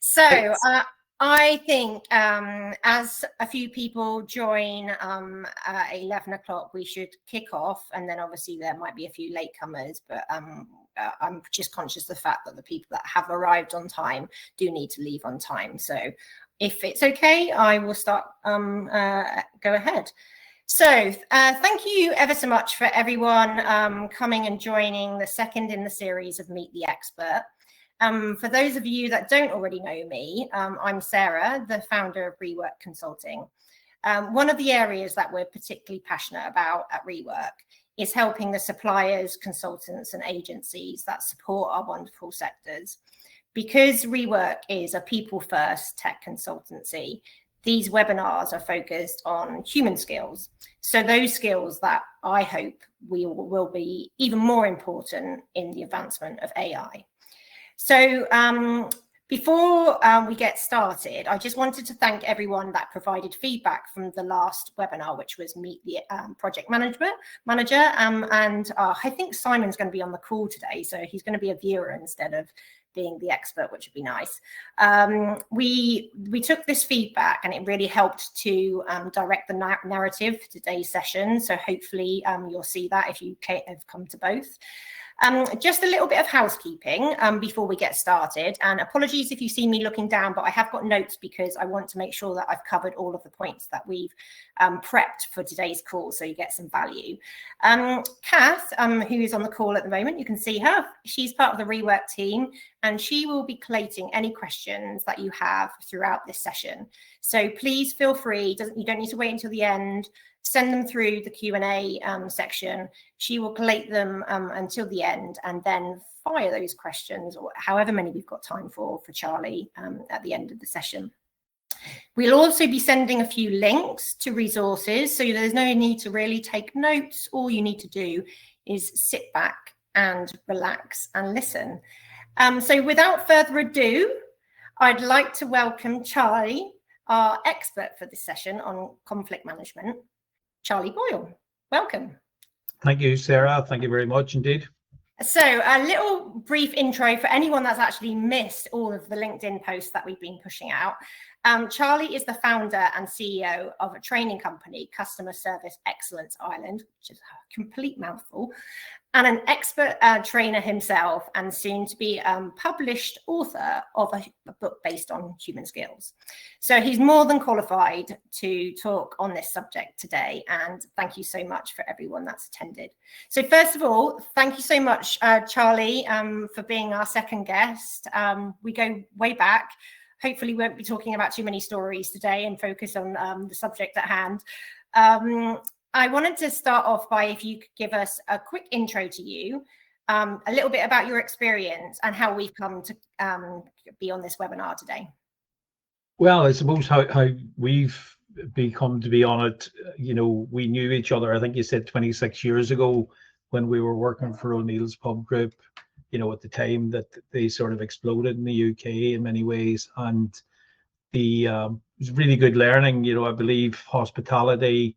So I think as a few people join at 11 o'clock, we should kick off. And then obviously there might be a few latecomers, but I'm just conscious of the fact that the people that have arrived on time do need to leave on time. So if it's okay, I will start, go ahead. So thank you ever so much for everyone coming and joining the second in the series of Meet the Expert. For those of you that don't already know me, I'm Sarah, the founder of ReWork Consulting. One of the areas that we're particularly passionate about at ReWork is helping the suppliers, consultants and agencies that support our wonderful sectors. Because ReWork is a people-first tech consultancy, these webinars are focused on human skills. So those skills that I hope will be even more important in the advancement of AI. So before we get started, I just wanted to thank everyone that provided feedback from the last webinar, which was Meet the Project Manager. And I think Simon's going to be on the call today, so he's going to be a viewer instead of being the expert, which would be nice. We took this feedback and it really helped to direct the narrative for today's session. So hopefully you'll see that if you have come to both. Just a little bit of housekeeping before we get started, and apologies if you see me looking down, but I have got notes because I want to make sure that I've covered all of the points that we've prepped for today's call, so you get some value. Kath, who is on the call at the moment, you can see her. She's part of the ReWork team, and she will be collating any questions that you have throughout this session. So please feel free, you don't need to wait until the end. Send them through the Q&A section. She will collate them until the end and then fire those questions, or however many we've got time for Charlie at the end of the session. We'll also be sending a few links to resources, so there's no need to really take notes. All you need to do is sit back and relax and listen. So without further ado, I'd like to welcome Charlie, our expert for this session on conflict management. Charlie Boyle, welcome. Thank you, Sarah. Thank you very much indeed. So a little brief intro for anyone that's actually missed all of the LinkedIn posts that we've been pushing out. Charlie is the founder and CEO of a training company, Customer Service Excellence Ireland, which is a complete mouthful, and an expert trainer himself, and soon to be published author of a book based on human skills. So he's more than qualified to talk on this subject today, and thank you so much for everyone that's attended. So first of all, thank you so much, Charlie, for being our second guest. We go way back. Hopefully we won't be talking about too many stories today and focus on the subject at hand. I wanted to start off by, if you could give us a quick intro to you, a little bit about your experience and how we've come to be on this webinar today. Well, I suppose how we've become to be on it, you know, we knew each other, I think you said 26 years ago when we were working for O'Neill's Pub Group, you know, at the time that they sort of exploded in the UK in many ways. And it was really good learning, you know, I believe hospitality,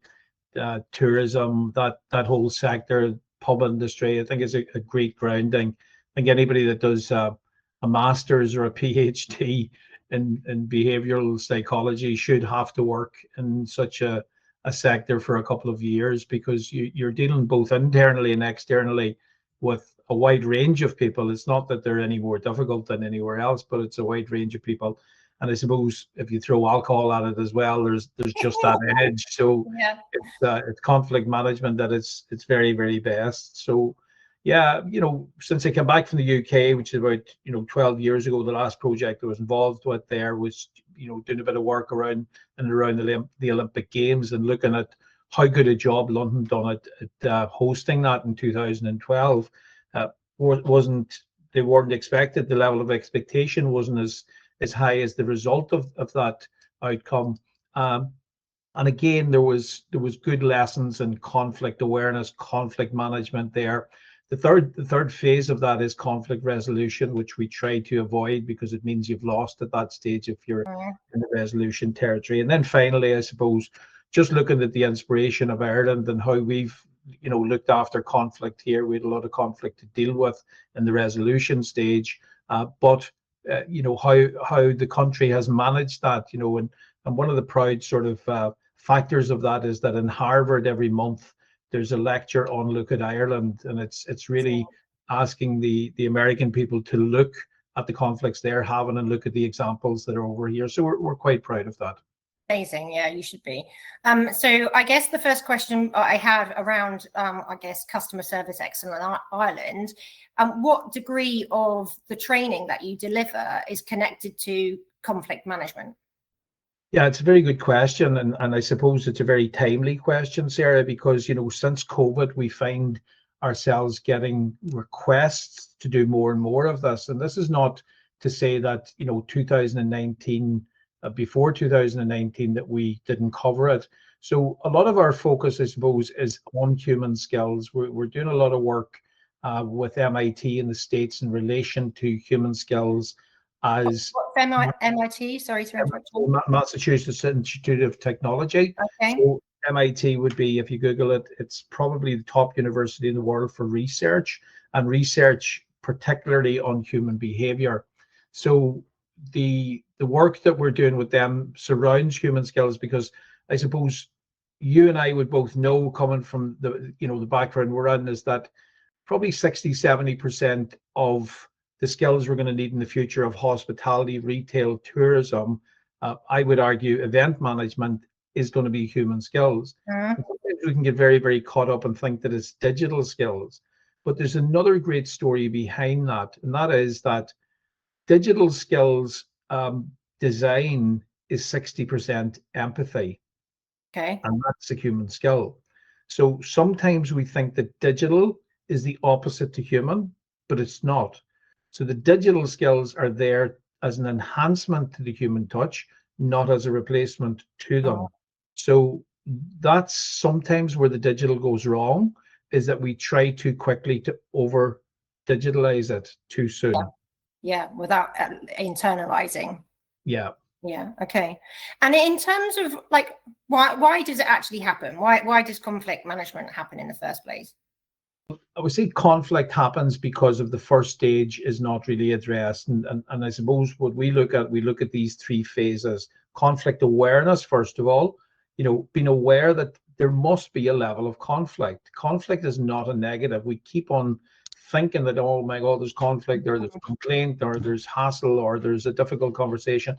tourism, that whole sector, pub industry, I think is a great grounding. I think anybody that does a master's or a PhD in behavioral psychology should have to work in such a sector for a couple of years, because you're dealing both internally and externally with a wide range of people. It's not that they're any more difficult than anywhere else, but it's a wide range of people. And I suppose if you throw alcohol at it as well, there's just that edge. So yeah, it's conflict management at its very, very best. So yeah, you know, since I came back from the UK, which is about 12 years ago, the last project I was involved with there was doing a bit of work around the Olympic Games and looking at how good a job London done at hosting that in 2012. They weren't expected. The level of expectation wasn't as high as the result of that outcome. And again, there was good lessons in conflict awareness, conflict management there. The third phase of that is conflict resolution, which we try to avoid because it means you've lost at that stage if you're in the resolution territory. And then finally, I suppose, just looking at the inspiration of Ireland and how we've looked after conflict here. We had a lot of conflict to deal with in the resolution stage, but how the country has managed that, and one of the proud sort of factors of that is that in Harvard every month there's a lecture on Look at Ireland, and it's really asking the American people to look at the conflicts they're having and look at the examples that are over here. So we're quite proud of that. Amazing. Yeah, you should be. So I guess the first question I had around, I guess, customer service excellence in Ireland, what degree of the training that you deliver is connected to conflict management? Yeah, it's a very good question. And I suppose it's a very timely question, Sarah, because, since COVID, we find ourselves getting requests to do more and more of this. And this is not to say that, 2019, before 2019, that we didn't cover it. So a lot of our focus, I suppose, is on human skills. We're doing a lot of work with MIT in the States in relation to human skills as MIT, sorry to interrupt you. Massachusetts Institute of Technology. Okay. So MIT would be, if you Google it, it's probably the top university in the world for research, and research particularly on human behavior. So the work that we're doing with them surrounds human skills, because I suppose you and I would both know, coming from the background we're in, is that probably 60-70% of the skills we're going to need in the future of hospitality, retail, tourism, I would argue event management, is going to be human skills. We can get very, very caught up and think that it's digital skills. But there's another great story behind that, and that is that digital skills design is 60% empathy. Okay. And that's a human skill. So sometimes we think that digital is the opposite to human, but it's not. So the digital skills are there as an enhancement to the human touch, not as a replacement to them. So that's sometimes where the digital goes wrong, is that we try too quickly to over digitalize it too soon. Yeah, without internalizing. Yeah. Yeah. Okay. And in terms of like, why does it actually happen? Why does conflict management happen in the first place? I would say conflict happens because of the first stage is not really addressed. And I suppose what we look at these three phases. Conflict awareness, first of all, being aware that there must be a level of conflict. Conflict is not a negative. We keep on thinking that, oh my God, there's conflict, or there's complaint, or there's hassle, or there's a difficult conversation.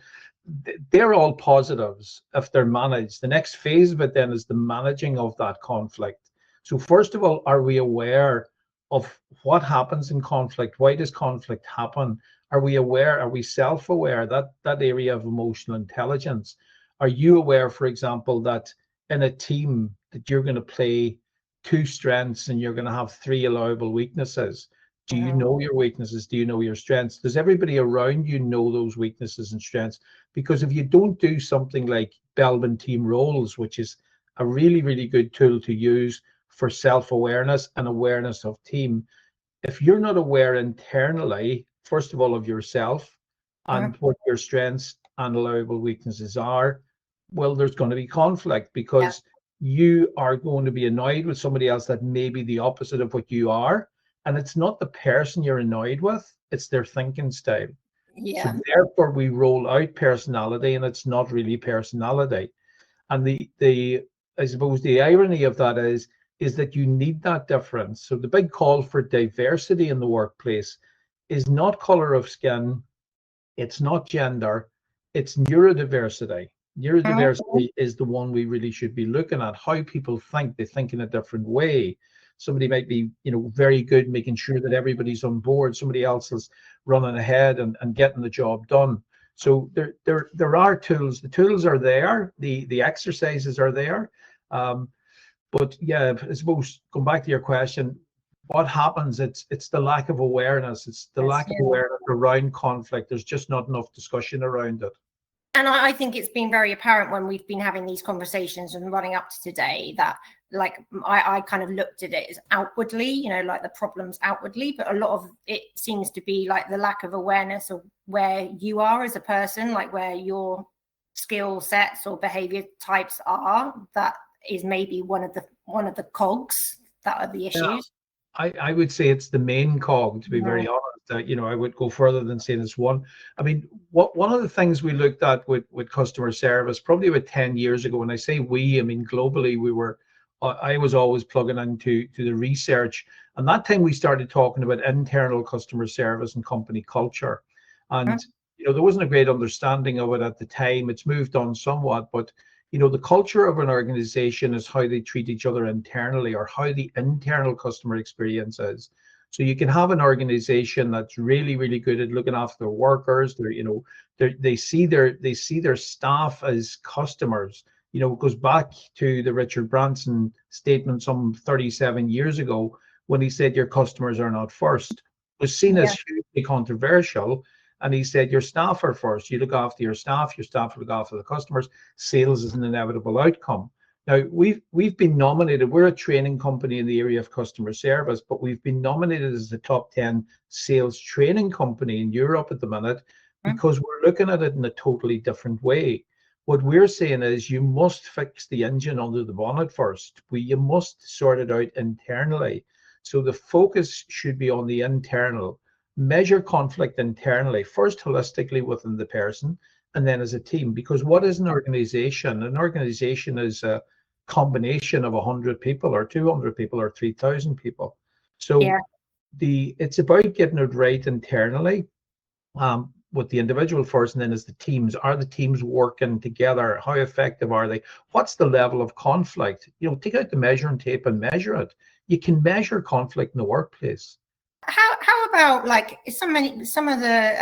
They're all positives if they're managed. The next phase of it then is the managing of that conflict. So first of all, are we aware of what happens in conflict? Why does conflict happen? Are we aware? Are we self-aware? That area of emotional intelligence. Are you aware, for example, that in a team that you're going to play two strengths and you're going to have three allowable weaknesses? Do you know your weaknesses? Do you know your strengths? Does everybody around you know those weaknesses and strengths? Because if you don't do something like Belbin team roles, which is a really, really good tool to use for self-awareness and awareness of team, if you're not aware internally, first of all, of yourself and what your strengths and allowable weaknesses are, well, there's going to be conflict, because you are going to be annoyed with somebody else that may be the opposite of what you are. And it's not the person you're annoyed with, it's their thinking style. So therefore we roll out personality, and it's not really personality. And the I suppose the irony of that is that you need that difference. So the big call for diversity in the workplace is not color of skin, it's not gender, it's neurodiversity. Neurodiversity is the one we really should be looking at. How people think, they think in a different way. Somebody might be, very good making sure that everybody's on board. Somebody else is running ahead and getting the job done. So there are tools. The tools are there. The exercises are there. But yeah, I suppose, going back to your question, what happens? It's the lack of awareness. It's the lack of awareness around conflict. There's just not enough discussion around it. And I think it's been very apparent when we've been having these conversations and running up to today that, like, I kind of looked at it as outwardly, like the problems outwardly, but a lot of it seems to be like the lack of awareness of where you are as a person, like where your skill sets or behavior types are. That is maybe one of the cogs that are the issues. I would say it's the main cog, to be very honest. you know, I would go further than saying it's one. I mean, one of the things we looked at with customer service probably about 10 years ago, when I say we, I mean globally, we were, I was always plugging into the research, and that time we started talking about internal customer service and company culture, and you know, there wasn't a great understanding of it at the time. It's moved on somewhat, but you know, the culture of an organization is how they treat each other internally, or how the internal customer experience is. So you can have an organization that's really, really good at looking after their workers. They're, you know, they see their staff as customers. You know, it goes back to the Richard Branson statement some 37 years ago, when he said your customers are not first. It was seen as hugely controversial. And he said your staff are first. You look after your staff look after the customers. Sales is an inevitable outcome. Now, we've been nominated. We're a training company in the area of customer service, but we've been nominated as the top 10 sales training company in Europe at the minute, because we're looking at it in a totally different way. What we're saying is you must fix the engine under the bonnet first. You must sort it out internally. So the focus should be on the internal. Measure conflict internally, first holistically within the person, and then as a team. Because what is an organization? An organization is a combination of 100 people or 200 people or 3,000 people. So it's about getting it right internally, with the individual first, and then as the teams. Are the teams working together? How effective are they? What's the level of conflict? You know, take out the measuring tape and measure it. You can measure conflict in the workplace. How about, like, some of the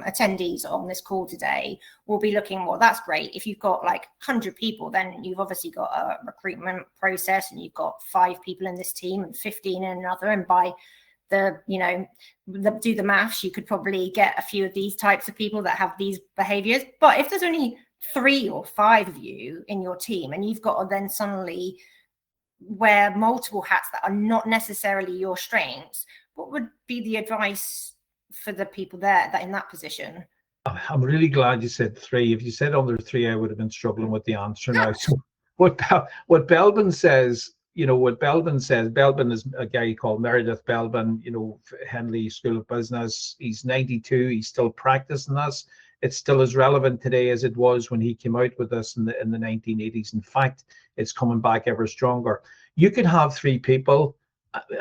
attendees on this call today will be looking, well, that's great. If you've got like 100 people, then you've obviously got a recruitment process, and you've got 5 people in this team and 15 in another. And by do the maths, you could probably get a few of these types of people that have these behaviors. But if there's only 3 or 5 of you in your team, and you've got to then suddenly wear multiple hats that are not necessarily your strengths, what would be the advice for the people there that in that position? I'm really glad you said 3. If you said under 3, I would have been struggling with the answer now. So what Belbin says, Belbin is a guy called Meredith Belbin, Henley School of Business. He's 92. He's still practicing this. It's still as relevant today as it was when he came out with us in the 1980s. In fact, it's coming back ever stronger. You could have 3 people,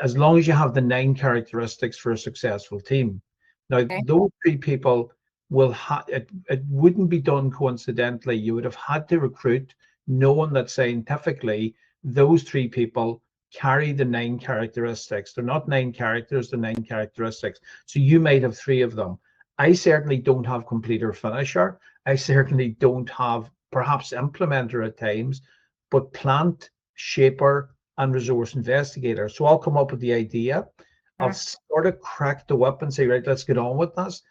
as long as you have the 9 characteristics for a successful team. Now, those 3 people will it wouldn't be done coincidentally. You would have had to recruit, knowing that scientifically those 3 people carry the 9 characteristics. They're not 9 characters, they're 9 characteristics. So you might have 3 of them. I certainly don't have completer finisher. I certainly don't have perhaps implementer at times, but plant, shaper, and resource investigator. So I'll come up with the idea. I'll sort of crack the whip and say, right, let's get on with this.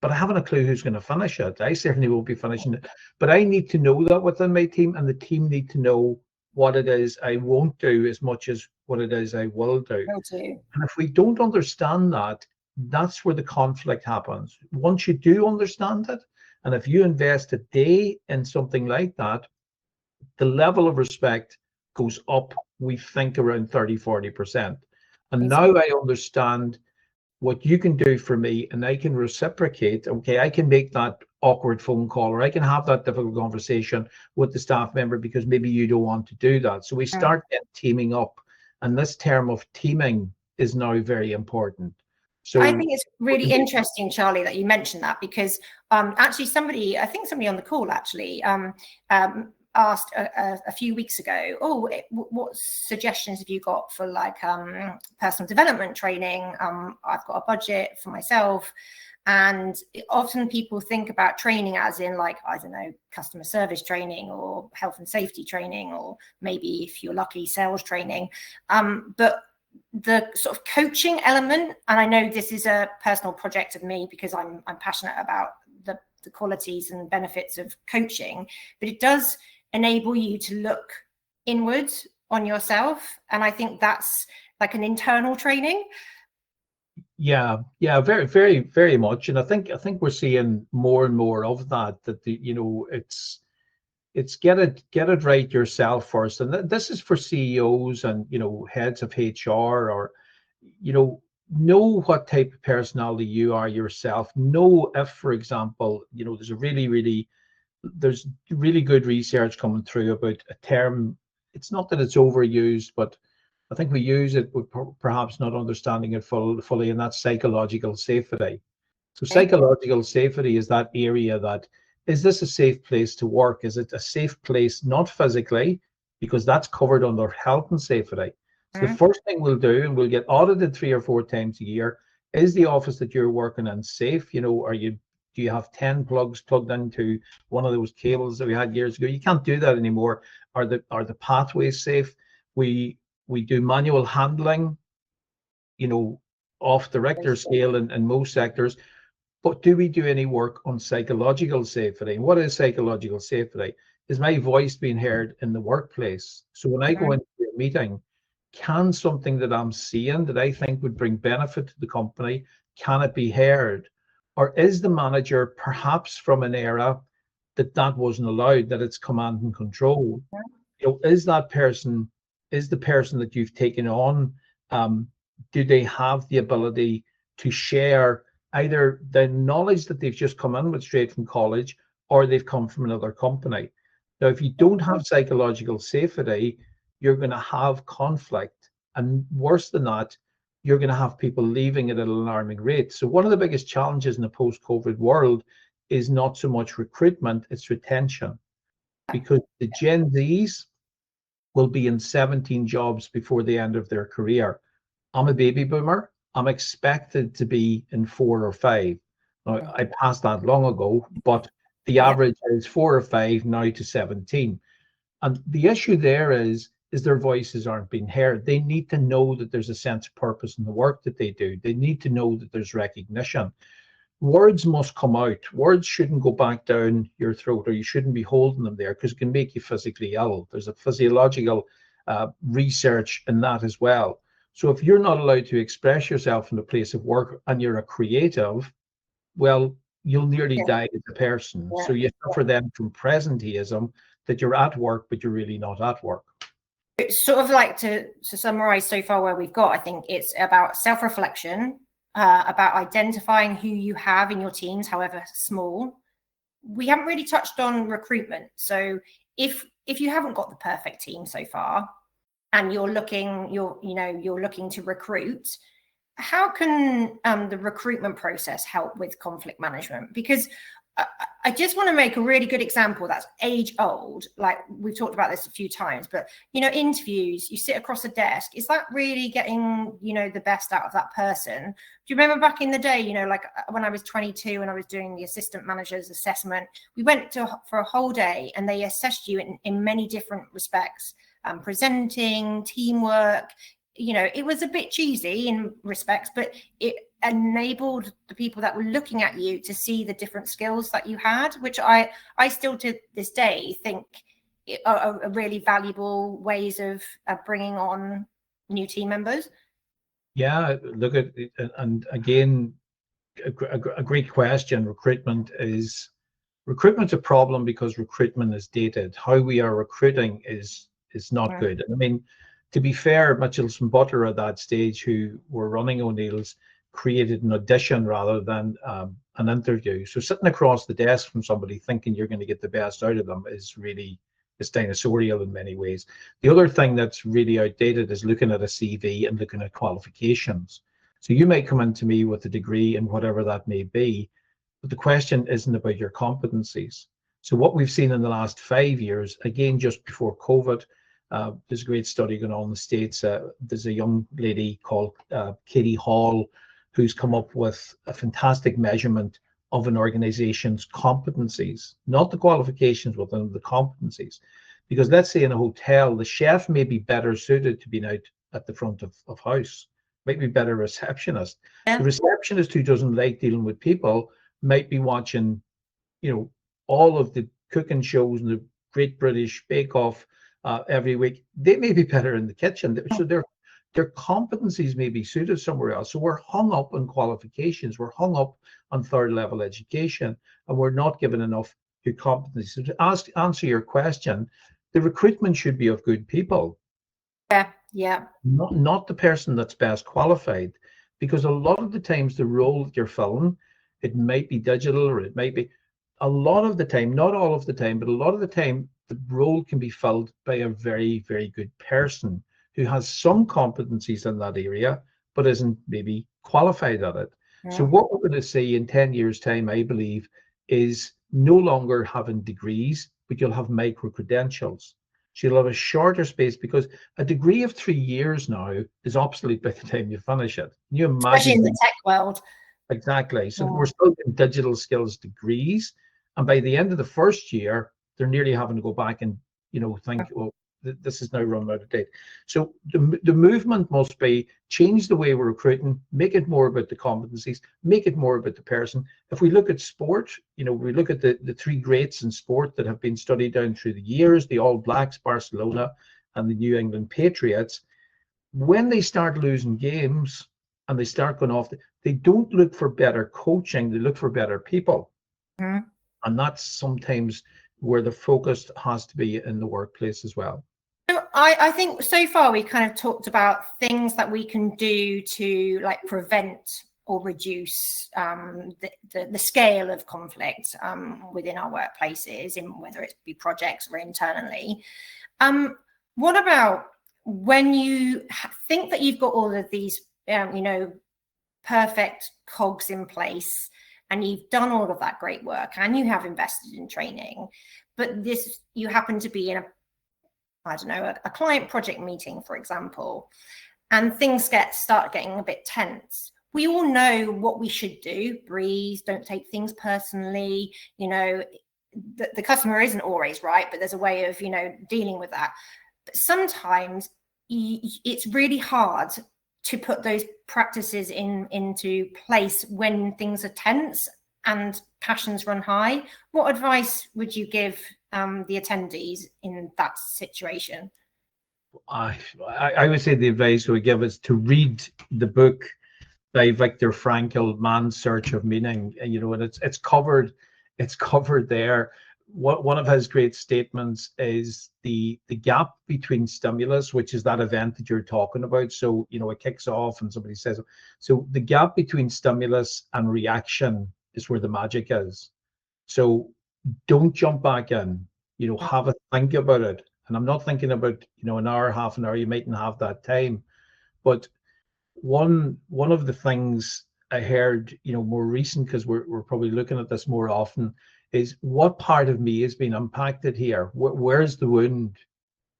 But I haven't a clue who's going to finish it. I certainly won't be finishing it. But I need to know that within my team, and the team need to know what it is I won't do as much as what it is I will do. And if we don't understand that, that's where the conflict happens. Once you do understand it, and if you invest a day in something like that, the level of respect goes up, we think, around 30-40%. And now I understand what you can do for me, and I can reciprocate. Okay, I can make that awkward phone call, or I can have that difficult conversation with the staff member because maybe you don't want to do that. So we start teaming up, and this term of teaming is now very important. So I think it's really interesting, Charlie, that you mentioned that, because actually somebody on the call actually asked a few weeks ago, what suggestions have you got for like personal development training? I've got a budget for myself. And often people think about training as in, like, I don't know, customer service training or health and safety training, or maybe if you're lucky, sales training. But the sort of coaching element, and I know this is a personal project of me because I'm passionate about the qualities and benefits of coaching, but it does enable you to look inwards on yourself, and I think that's like an internal training. Yeah, very, very, very much. And I think we're seeing more and more of that. It's get it right yourself first, and this is for CEOs and heads of HR, or know what type of personality you are yourself. Know if, for example, there's really good research coming through about a term. It's not that it's overused, but I think we use it with perhaps not understanding it fully, and that's psychological safety. So Okay. psychological safety is that area that, is this a safe place to work? Is it a safe place, not physically, because that's covered under health and safety. So the Mhm. first thing we'll do, and we'll get audited 3 or 4 times a year, is the office that you're working in safe? Do you have 10 plugs plugged into one of those cables that we had years ago? You can't do that anymore. Are the pathways safe? We do manual handling, off the Richter scale in most sectors. But do we do any work on psychological safety? And what is psychological safety? Is my voice being heard in the workplace? So when I go Mhm. into a meeting, can something that I'm seeing that I think would bring benefit to the company, can it be heard? Or is the manager perhaps from an era that wasn't allowed, that it's command and control? Is the person that you've taken on, um, do they have the ability to share either the knowledge that they've just come in with straight from college, or they've come from another company? Now, if you don't have psychological safety, you're going to have conflict, and worse than that, you're going to have people leaving at an alarming rate. So one of the biggest challenges in the post-COVID world is not so much recruitment, it's retention, because the Gen Zs will be in 17 jobs before the end of their career. I'm a baby boomer. I'm expected to be in 4 or 5. Now, I passed that long ago, but the Yeah. average is 4 or 5 now to 17. And the issue there is their voices aren't being heard. They need to know that there's a sense of purpose in the work that they do. They need to know that there's recognition. Words must come out. Words shouldn't go back down your throat, or you shouldn't be holding them there, because it can make you physically ill. There's a physiological research in that as well. So if you're not allowed to express yourself in the place of work and you're a creative, well, you'll nearly Yeah. die as a person. Yeah. So you suffer then from presenteeism, that you're at work, but you're really not at work. It's sort of like, to summarize so far where we've got, I think it's about self-reflection, about identifying who you have in your teams, however small. We haven't really touched on recruitment. So if you haven't got the perfect team so far, and you're looking to recruit, how can the recruitment process help with conflict management? Because I just want to make a really good example that's age old. Like, we've talked about this a few times, but interviews, you sit across a desk. Is that really getting the best out of that person? Do you remember back in the day, like when I was 22 and I was doing the assistant manager's assessment, we went for a whole day and they assessed you in many different respects, presenting, teamwork. It was a bit cheesy in respects, but it enabled the people that were looking at you to see the different skills that you had, which I still to this day think are really valuable ways of bringing on new team members. Yeah, look at it, and again, a great question. Recruitment's a problem because recruitment is dated. How we are recruiting is not good. I mean, to be fair, Mitchells and Butler at that stage, who were running O'Neill's, created an audition rather than an interview. So sitting across the desk from somebody thinking you're going to get the best out of them is dinosaurial in many ways. The other thing that's really outdated is looking at a CV and looking at qualifications. So you might come into me with a degree in whatever that may be, but the question isn't about your competencies. So what we've seen in the last 5 years, again, just before COVID, there's a great study going on in the States. There's a young lady called Katie Hall, who's come up with a fantastic measurement of an organization's competencies, not the qualifications within the competencies. Because let's say in a hotel, the chef may be better suited to being out at the front of house, might be better receptionist. Yeah. The receptionist who doesn't like dealing with people might be watching, all of the cooking shows and the Great British Bake Off every week. They may be better in the kitchen. So their competencies may be suited somewhere else. So we're hung up on qualifications. We're hung up on third level education, and we're not given enough good competencies. So to answer your question, the recruitment should be of good people. Yeah. Not the person that's best qualified. because a lot of the times the role that you're filling, it might be digital, or it might be, a lot of the time, not all of the time, but a lot of the time, the role can be filled by a very, very good person who has some competencies in that area, but isn't maybe qualified at it. So Yeah. what we're going to see in 10 years' time, I believe, is no longer having degrees, but you'll have micro credentials. So you'll have a shorter space, because a degree of 3 years now is obsolete by the time you finish it. Can you Especially imagine? in the tech world. Exactly. So we're Yeah. still in digital skills degrees, and by the end of the first year, they're nearly having to go back and think, well, this is now run out of date. So the movement must be change the way we're recruiting, make it more about the competencies, make it more about the person. If we look at sport, we look at the three greats in sport that have been studied down through the years: the All Blacks, Barcelona, and the New England Patriots. When they start losing games and they start going off, they don't look for better coaching, they look for better people. Mhm. And that's sometimes where the focus has to be in the workplace as well. So I think so far we kind of talked about things that we can do to like prevent or reduce the scale of conflict within our workplaces, in whether it be projects or internally. What about when you think that you've got all of these, perfect cogs in place, and you've done all of that great work, and you have invested in training, but you happen to be in a client project meeting, for example, and things start getting a bit tense. We all know what we should do: breathe, don't take things personally. The customer isn't always right, but there's a way of dealing with that. But sometimes it's really hard to put those practices into place when things are tense and passions run high. What advice would you give the attendees in that situation? I would say the advice we would give is to read the book by Viktor Frankl, Man's Search of Meaning. And it's covered there. One of his great statements is the gap between stimulus, which is that event that you're talking about. So it kicks off and somebody says, so the gap between stimulus and reaction is where the magic is. So don't jump back in, have a think about it. And I'm not thinking about, an hour, half an hour, you mightn't have that time. But one of the things I heard, more recent, because we're probably looking at this more often, is what part of me has been impacted here? Where's the wound?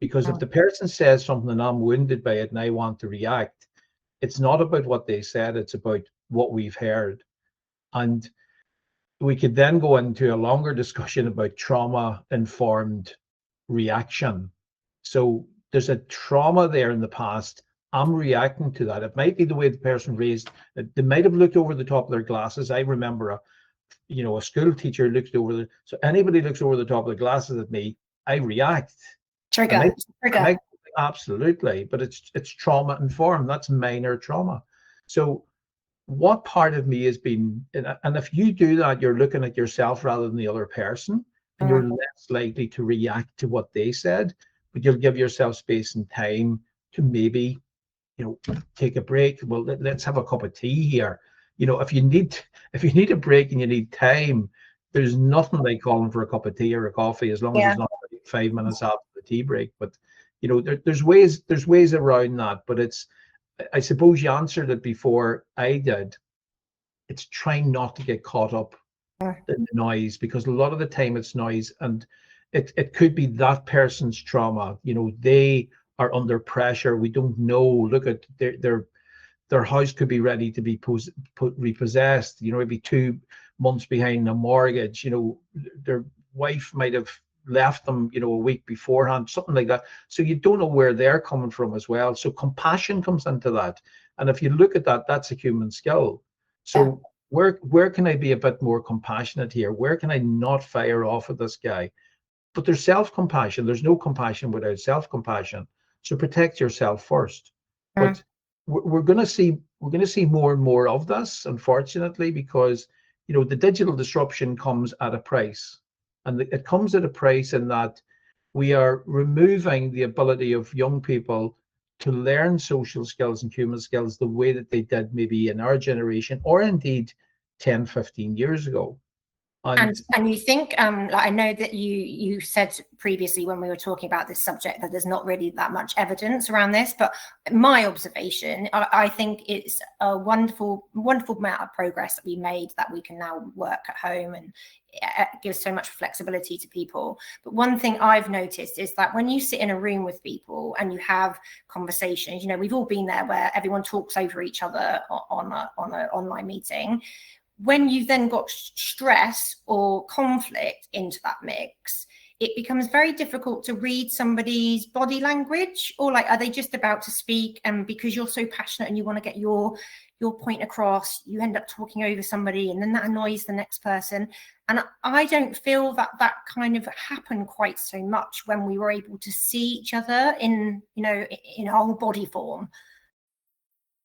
Because if the person says something and I'm wounded by it and I want to react, it's not about what they said, it's about what we've heard. And we could then go into a longer discussion about trauma-informed reaction. So there's a trauma there in the past. I'm reacting to that. It might be the way the person raised. They might have looked over the top of their glasses. I remember a school teacher looked over so anybody looks over the top of the glasses at me, I react. Trigger. Absolutely, but it's trauma informed. That's minor trauma. So what part of me has been, and if you do that, you're looking at yourself rather than the other person, and you're less likely to react to what they said, but you'll give yourself space and time to maybe take a break. Well, let's have a cup of tea here. If you need a break and you need time, there's nothing like calling for a cup of tea or a coffee, as long as it's not 5 minutes after the tea break. But there's ways around that. But I suppose you answered it before I did. It's trying not to get caught up in the noise, because a lot of the time it's noise, and it could be that person's trauma. They are under pressure. We don't know. Look at their house could be ready to be repossessed. Maybe 2 months behind a mortgage. Their wife might have left them, a week beforehand, something like that. So you don't know where they're coming from as well. So compassion comes into that. And if you look at that, that's a human skill. So where can I be a bit more compassionate here? Where can I not fire off at this guy? But there's self-compassion. There's no compassion without self-compassion. So protect yourself first. But we're going to see more and more of this, unfortunately, because the digital disruption comes at a price. And it comes at a price in that we are removing the ability of young people to learn social skills and human skills the way that they did maybe in our generation, or indeed 10, 15 years ago. And you think, like I know that you said previously when we were talking about this subject that there's not really that much evidence around this, but my observation, I think it's a wonderful amount of progress that we made, that we can now work at home, and it gives so much flexibility to people. But one thing I've noticed is that when you sit in a room with people and you have conversations, you know, we've all been there where everyone talks over each other on an online meeting. When you've then got stress or conflict into that mix, it becomes very difficult to read somebody's body language, or like, are they just about to speak? And because you're so passionate and you want to get your point across, you end up talking over somebody, and then that annoys the next person. And I don't feel that kind of happened quite so much when we were able to see each other in, you know, in whole body form.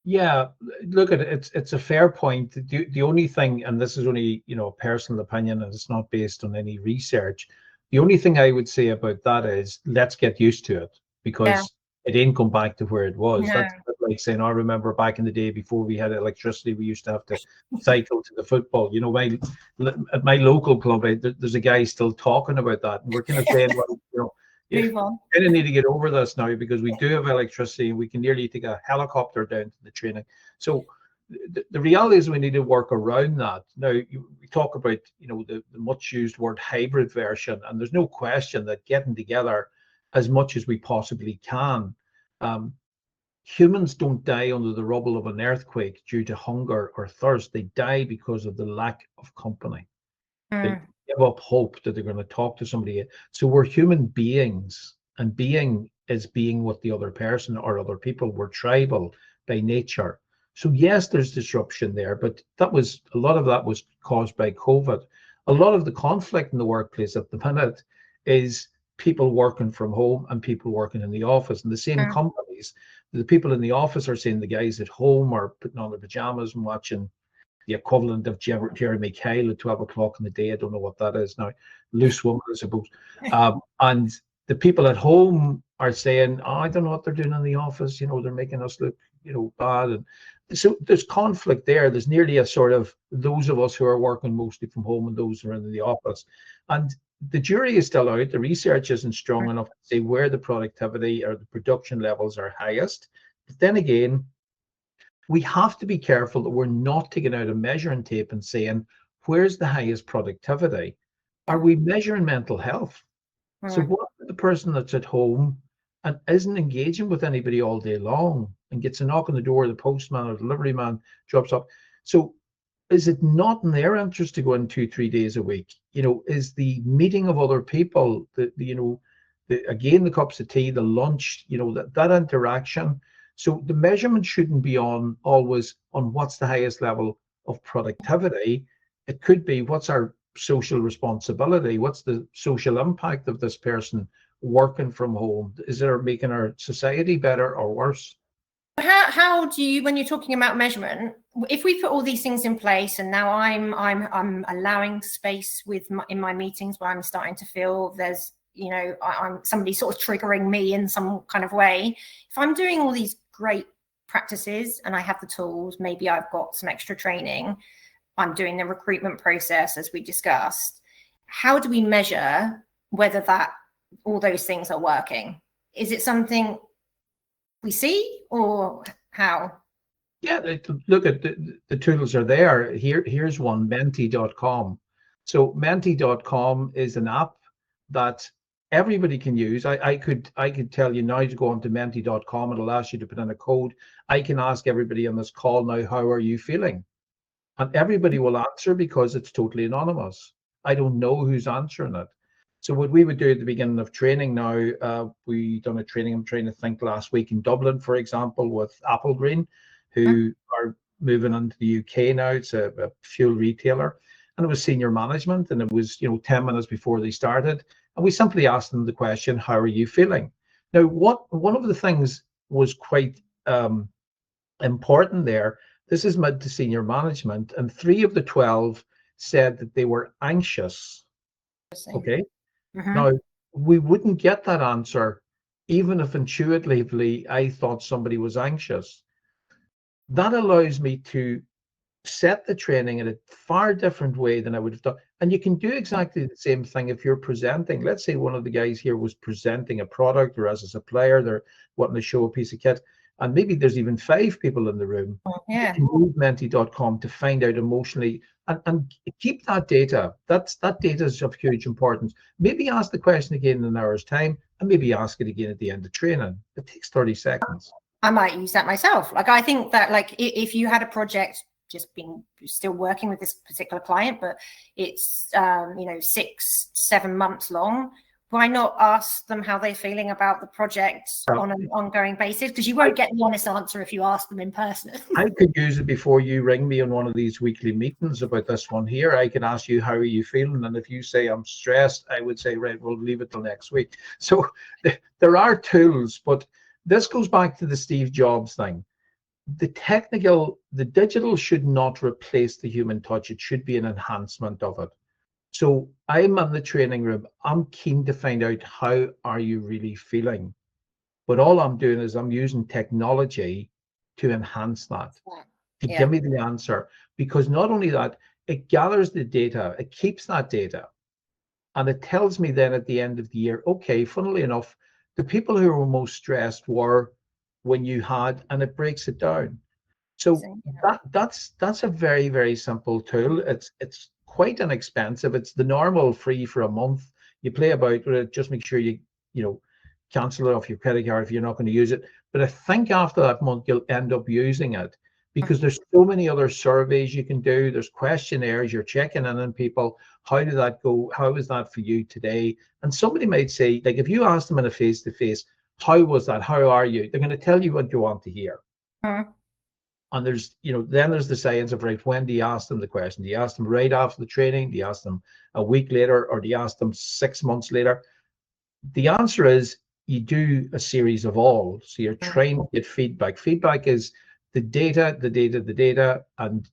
Yeah, look at it. It's a fair point. The only thing, and this is only, you know, a personal opinion, and it's not based on any research. The only thing I would say about that is let's get used to it, because it ain't come back to where it was. No. That's like saying, I remember back in the day before we had electricity, we used to have to cycle to the football. You know, at my local club, there's a guy still talking about that, and we're kind of saying, well, you know, move on. We kind of need to get over this now, because we do have electricity and we can nearly take a helicopter down to the training. So the reality is we need to work around that. Now, we talk about, you know, the much used word hybrid version, and there's no question that getting together as much as we possibly can. Humans don't die under the rubble of an earthquake due to hunger or thirst. They die because of the lack of company. They give up hope that they're going to talk to somebody. So we're human beings, and being is being with the other person or other people. We're tribal by nature. So yes, there's disruption there, but a lot of that was caused by COVID. A lot of the conflict in the workplace at the minute is people working from home and people working in the office. And the same companies, the people in the office are saying the guys at home are putting on their pajamas and watching the equivalent of Jeremy Kyle at 12 o'clock in the day. I don't know what that is now. Loose woman, I suppose. And the people at home are saying, oh, I don't know what they're doing in the office. You know, they're making us look, you know, bad. And so there's conflict there. There's nearly a sort of those of us who are working mostly from home and those who are in the office. And the jury is still out. The research isn't strong enough to say where the productivity or the production levels are highest. But then again, we have to be careful that we're not taking out a measuring tape and saying, where's the highest productivity? Are we measuring mental health? So what if the person that's at home and isn't engaging with anybody all day long and gets a knock on the door, the postman or delivery man drops up? So is it not in their interest to go in 2-3 days a week? You know, is the meeting of other people, again, the cups of tea, the lunch, you know, that interaction. So the measurement shouldn't be always on what's the highest level of productivity. It could be what's our social responsibility, what's the social impact of this person working from home? Is it making our society better or worse? How do you, when you're talking about measurement, if we put all these things in place, and now I'm allowing space in my meetings where I'm starting to feel there's, you know, I'm somebody sort of triggering me in some kind of way. If I'm doing all these great practices and I have the tools, maybe I've got some extra training, I'm doing the recruitment process as we discussed. How do we measure whether all those things are working? Is it something we see, or how? Yeah, look at the tools are there. Here's one, menti.com. So menti.com is an app that everybody can use. I could tell you now to go onto menti.com. It'll ask you to put in a code. I can ask everybody on this call now, how are you feeling? And everybody will answer because it's totally anonymous. I don't know who's answering it. So what we would do at the beginning of training now, we done a training, I'm trying to think, last week in Dublin, for example, with Applegreen, who are moving into the UK now. It's a fuel retailer. And it was senior management, and it was, 10 minutes before they started. And we simply asked them the question, how are you feeling? Now, one of the things was quite important there. This is mid to senior management, and 3 of the 12 said that they were anxious. Okay. Now, we wouldn't get that answer even if intuitively I thought somebody was anxious. That allows me to set the training in a far different way than I would have done. And you can do exactly the same thing if you're presenting. Let's say one of the guys here was presenting a product, or as a supplier, they're wanting to show a piece of kit. And maybe there's even 5 people in the room. Yeah. You can use menti.com to find out emotionally and keep that data. That data is of huge importance. Maybe ask the question again in an hour's time, and maybe ask it again at the end of training. It takes 30 seconds. I might use that myself. Like, I think that, like, if you had a project, just being still working with this particular client, but it's 6-7 months long, why not ask them how they're feeling about the project on an ongoing basis? Because you won't get the honest answer if you ask them in person. I could use it before you ring me on one of these weekly meetings about this one here. I can ask you, how are you feeling? And if you say I'm stressed, I would say, right, we'll leave it till next week. So there are tools, but this goes back to the Steve Jobs thing. The digital should not replace the human touch. It should be an enhancement of it. So I'm in the training room. I'm keen to find out, how are you really feeling? But all I'm doing is I'm using technology to enhance that, to give me the answer. Because not only that, it gathers the data, it keeps that data. And it tells me then at the end of the year, okay, funnily enough, the people who were most stressed were when you had, and it breaks it down. So that's a very, very simple tool. It's quite inexpensive. It's the normal free for a month. You play about with it, just make sure you cancel it off your credit card if you're not going to use it. But I think after that month you'll end up using it, because there's so many other surveys you can do. There's questionnaires, you're checking in on people. How did that go? How was that for you today? And somebody might say, like, if you ask them in a face-to-face, how was that? How are you? They're going to tell you what you want to hear. And there's, then there's the science of, right, when do you ask them the question? Do you ask them right after the training? Do you ask them a week later? Or do you ask them 6 months later? The answer is you do a series of all. So you're trying to get feedback. Feedback is the data. And,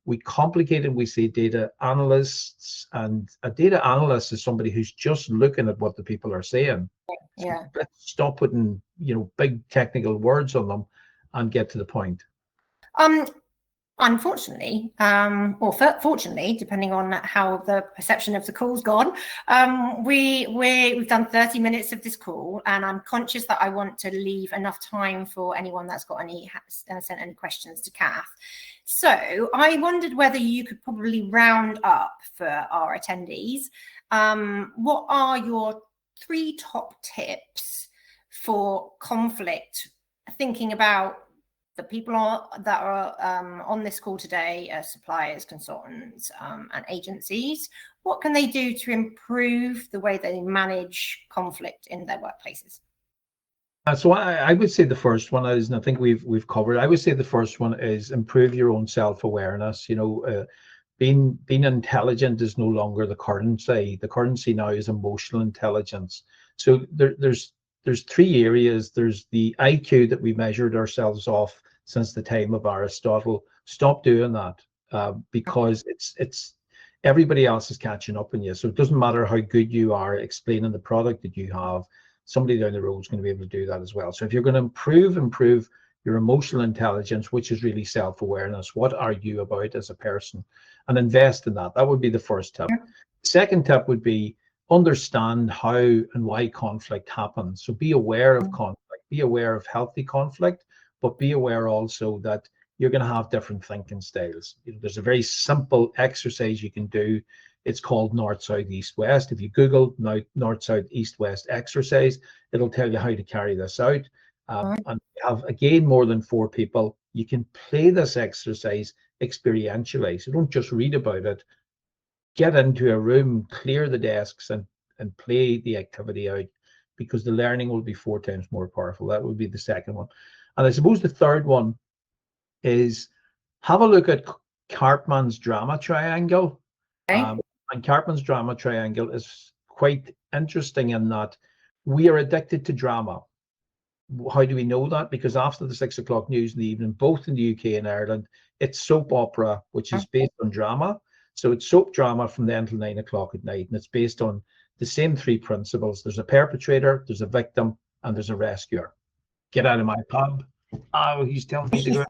we complicate it. We say data analysts, and a data analyst is somebody who's just looking at what the people are saying. Yeah. So let's stop putting, big technical words on them and get to the point. Unfortunately, or fortunately, depending on how the perception of the call's gone, we've done 30 minutes of this call, and I'm conscious that I want to leave enough time for anyone that's got sent any questions to Kath. So I wondered whether you could probably round up for our attendees. What are your 3 top tips for conflict, thinking about the people that are on this call today, suppliers, consultants, and agencies? What can they do to improve the way they manage conflict in their workplaces? So I would say the first one is, and I think we've covered, I would say the first one is improve your own self-awareness. Being intelligent is no longer the currency. The currency now is emotional intelligence. So there's 3 areas. There's the IQ that we measured ourselves off since the time of Aristotle. Stop doing that, because it's everybody else is catching up on you. So it doesn't matter how good you are explaining the product that you have. Somebody down the road is going to be able to do that as well. So if you're going to improve your emotional intelligence, which is really self-awareness, what are you about as a person, and invest in that. That would be the first tip. Second tip would be understand how and why conflict happens. So be aware of conflict, be aware of healthy conflict, but be aware also that you're going to have different thinking styles. There's a very simple exercise you can do. It's called north, south, east, west. If you Google north, south, east, west exercise, it'll tell you how to carry this out. And have, again, more than 4 people. You can play this exercise experientially. So don't just read about it. Get into a room, clear the desks, and play the activity out, because the learning will be 4 times more powerful. That would be the second one. And I suppose the third one is have a look at Karpman's drama triangle. And Karpman's drama triangle is quite interesting in that we are addicted to drama. How do we know that? Because after the 6 o'clock news in the evening, both in the UK and Ireland, it's soap opera, which is based on drama. So it's soap drama from then till 9 o'clock at night, and it's based on the same 3 principles. There's a perpetrator, there's a victim, and there's a rescuer. Get out of my pub. Oh, he's telling me to go.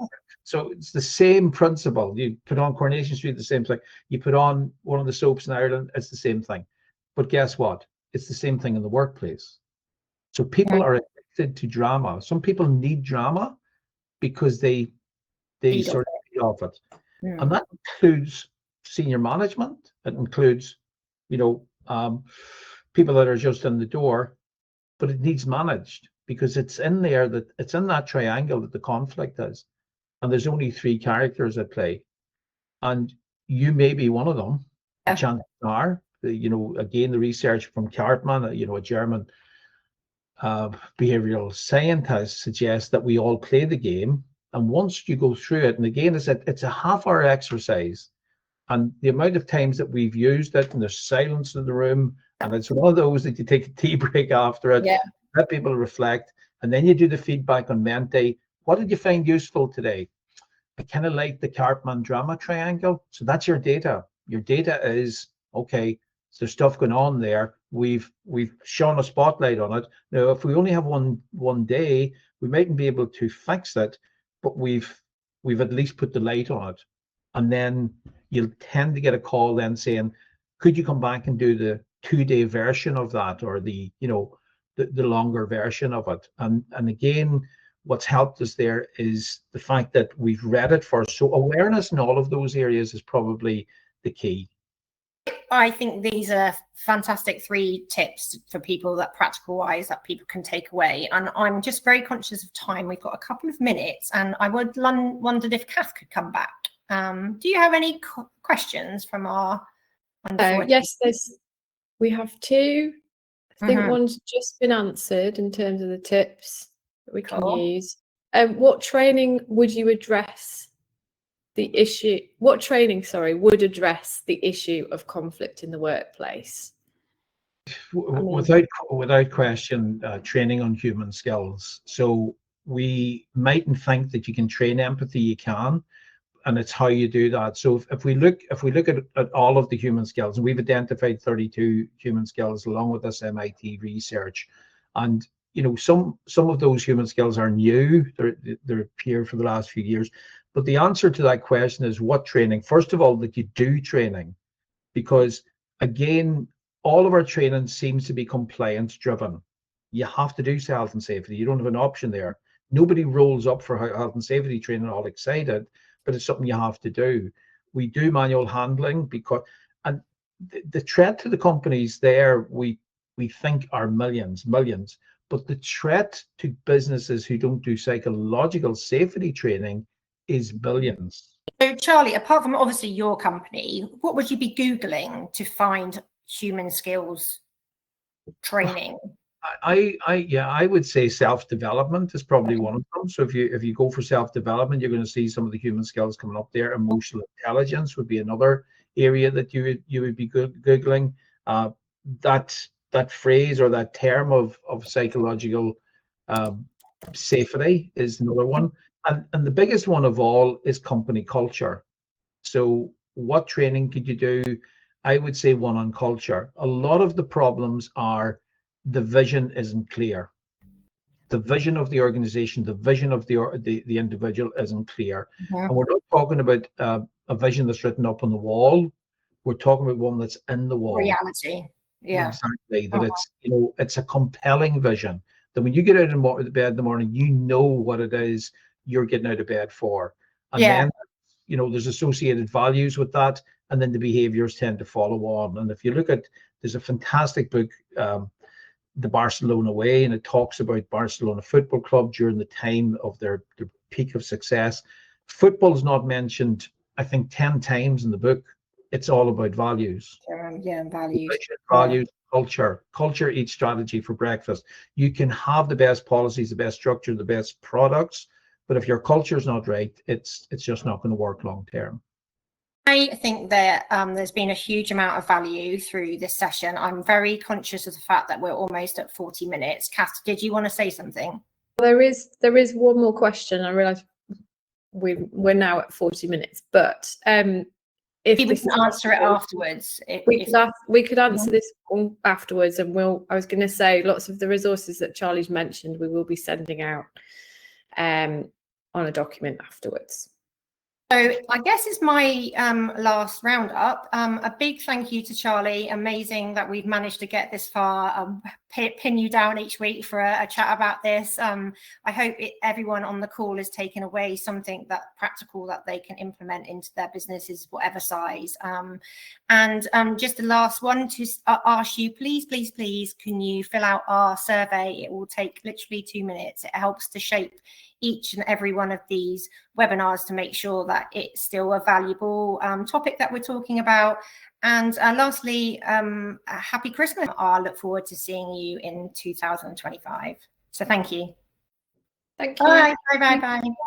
So it's the same principle. You put on Coronation Street, the same thing. You put on one of the soaps in Ireland, it's the same thing. But guess what? It's the same thing in the workplace. So people are addicted to drama. Some people need drama because they sort of feed off it. And that includes senior management. It includes, people that are just in the door, but it needs managed because it's in there, that it's in that triangle that the conflict is. And there's only 3 characters at play. And you may be one of them. The chances are, again, the research from Cartman, a German behavioral scientist, suggests that we all play the game. And once you go through it, and again, it's a half-hour exercise. And the amount of times that we've used it, and there's silence in the room, and it's one of those that you take a tea break after it, let people reflect, and then you do the feedback on Menti. What did you find useful today? I kind of like the Cartman drama triangle. So that's your data. Your data is, okay, so there's stuff going on there. We've shone a spotlight on it. Now, if we only have one day, we mightn't be able to fix it, but we've at least put the light on it. And then you'll tend to get a call then saying, could you come back and do the 2-day version of that, or the longer version of it? And again, what's helped us there is the fact that we've read it first. So awareness in all of those areas is probably the key. I think these are fantastic 3 tips for people, that practical wise, that people can take away. And I'm just very conscious of time. We've got a couple of minutes, and I wondered if Kath could come back. Do you have any questions from our? Yes, we have 2. I think one's just been answered in terms of the tips that we can use. What training would you address the issue? What training, would address the issue of conflict in the workplace? Without question, training on human skills. So we mightn't think that you can train empathy. You can, and it's how you do that. So if we look at all of the human skills, and we've identified 32 human skills along with this MIT research, and some of those human skills are new. They're appeared for the last few years. But the answer to that question is what training? First of all, that you do training, because again, all of our training seems to be compliance driven. You have to do health and safety. You don't have an option there. Nobody rolls up for health and safety training all excited, but it's something you have to do. We do manual handling and the threat to the companies there, we think are millions, but the threat to businesses who don't do psychological safety training is billions. So Charlie, apart from obviously your company, what would you be Googling to find human skills training? I would say self-development is probably one of them. So if you go for self-development, you're going to see some of the human skills coming up there. Emotional intelligence would be another area that you would be Googling. That phrase or that term of psychological safety is another one. And the biggest one of all is company culture. So what training could you do? I would say one on culture. A lot of the problems are the vision isn't clear. The vision of the organization, the vision of the individual isn't clear. And we're not talking about a vision that's written up on the wall. We're talking about one that's in the wall. Reality. Yeah. Exactly. That it's a compelling vision. That when you get out of bed in the morning, you know what it is you're getting out of bed for. And then there's associated values with that, and then the behaviors tend to follow on. And if you look at, there's a fantastic book, The Barcelona Way, and it talks about Barcelona Football Club during the time of their peak of success. Football's not mentioned, I think, 10 times in the book. It's all about values. Values, culture eats strategy for breakfast. You can have the best policies, the best structure, the best products, but if your culture is not right, it's just not going to work long term. I think that there's been a huge amount of value through this session. I'm very conscious of the fact that we're almost at 40 minutes. Kath, did you want to say something? There is one more question. I realise we're now at 40 minutes, but if we can answer it afterwards. We could answer this one afterwards, and I was going to say lots of the resources that Charlie's mentioned we will be sending out on a document afterwards. So I guess it's my last roundup. A big thank you to Charlie. Amazing that we've managed to get this far. Pin you down each week for a chat about this. I hope everyone on the call has taken away something that practical that they can implement into their businesses, whatever size. And just the last one to ask you, please, can you fill out our survey? It will take literally 2 minutes. It helps to shape each and every one of these webinars to make sure that it's still a valuable topic that we're talking about. And lastly, happy Christmas. I look forward to seeing you in 2025. So thank you. Thank you. Bye.